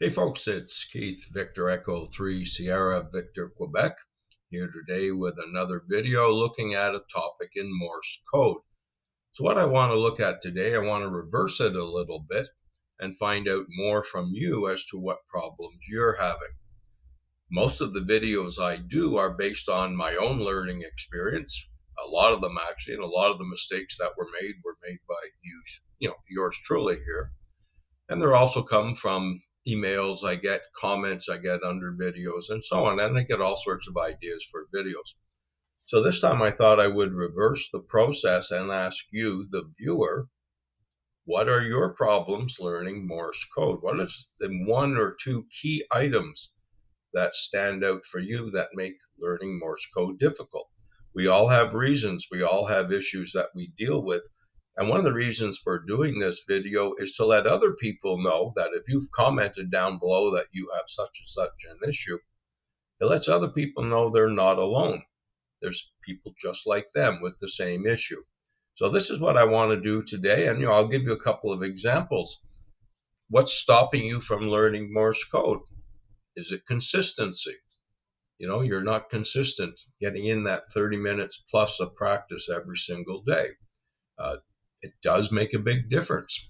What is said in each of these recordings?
Hey folks, it's Keith, Victor Echo 3 Sierra Victor Quebec, here today with another video looking at a topic in Morse code. So what I want to look at today, I want to reverse it a little bit and find out more from you as to what problems you're having. Most of the videos I do are based on my own learning experience. A lot of them actually, and a lot of the mistakes that were made by yours truly here. And they're also come from emails I get, comments I get under videos, and so on. And I get all sorts of ideas for videos. So this time I thought I would reverse the process and ask you, the viewer, what are your problems learning Morse code? What is the one or two key items that stand out for you that make learning Morse code difficult? We all have reasons. We all have issues that we deal with. And one of the reasons for doing this video is to let other people know that if you've commented down below that you have such and such an issue, it lets other people know they're not alone. There's people just like them with the same issue. So this is what I want to do today. And I'll give you a couple of examples. What's stopping you from learning Morse code? Is it consistency? You're not consistent getting in that 30 minutes plus of practice every single day. It does make a big difference.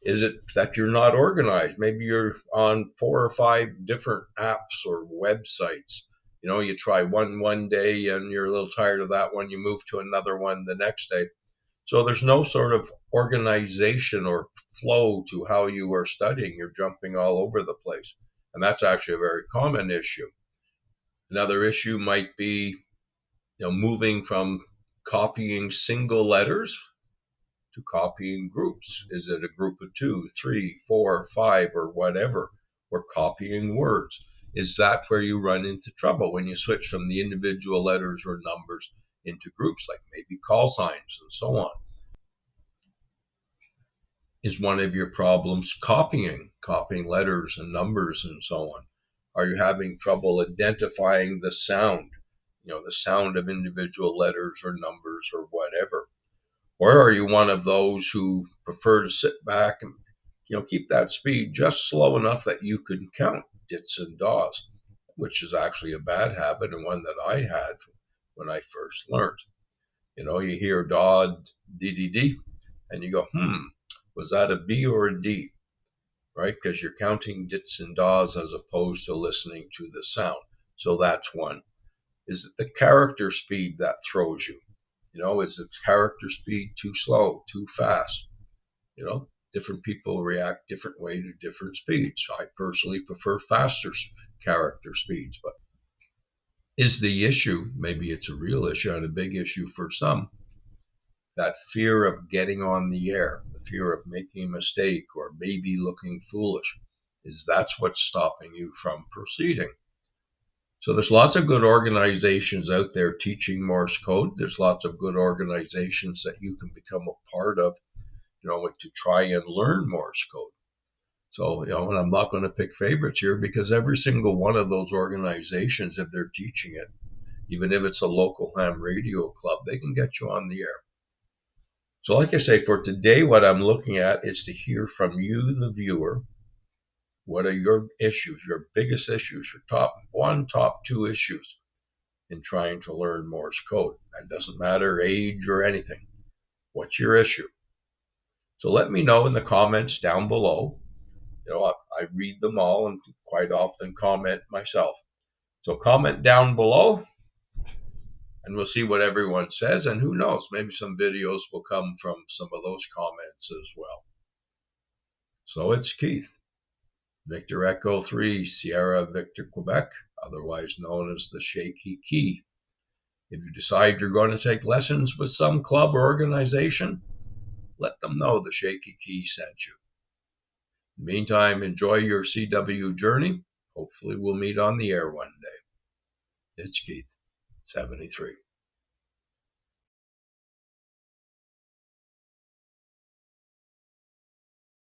Is it that you're not organized? Maybe you're on 4 or 5 different apps or websites. You try one day and you're a little tired of that one. You move to another one the next day. So there's no sort of organization or flow to how you are studying. You're jumping all over the place. And that's actually a very common issue. Another issue might be moving from copying single letters to copying groups. Is it a group of 2, 3, 4, 5, or whatever? Or copying words? Is that where you run into trouble when you switch from the individual letters or numbers into groups, like maybe call signs and so on? Is one of your problems copying letters and numbers and so on? Are you having trouble identifying the sound, the sound of individual letters or numbers or whatever? Or are you one of those who prefer to sit back and keep that speed just slow enough that you can count dits and dahs, which is actually a bad habit and one that I had when I first learned. You hear dah, dee, and you go, was that a B or a D? Right? Because you're counting dits and dahs as opposed to listening to the sound. So that's one. Is it the character speed that throws you? Is the character speed too slow, too fast? Different people react different way to different speeds. I personally prefer faster character speeds, but is the issue, maybe it's a real issue and a big issue for some, that fear of getting on the air, the fear of making a mistake or maybe looking foolish? That's what's stopping you from proceeding? So there's lots of good organizations out there teaching Morse code. There's lots of good organizations that you can become a part of, to try and learn Morse code. So, and I'm not going to pick favorites here, because every single one of those organizations, if they're teaching it, even if it's a local ham radio club, they can get you on the air. So like I say, for today, what I'm looking at is to hear from you, the viewer. What are your issues, your biggest issues, your top 1, top 2 issues in trying to learn Morse code? It doesn't matter age or anything. What's your issue? So let me know in the comments down below. I read them all and quite often comment myself. So comment down below and we'll see what everyone says. And who knows, maybe some videos will come from some of those comments as well. So it's Keith, Victor Echo 3 Sierra Victor Quebec, otherwise known as the Shaky Key. If you decide you're going to take lessons with some club or organization, let them know the Shaky Key sent you. In the meantime, enjoy your CW journey. Hopefully we'll meet on the air one day. It's Keith, 73.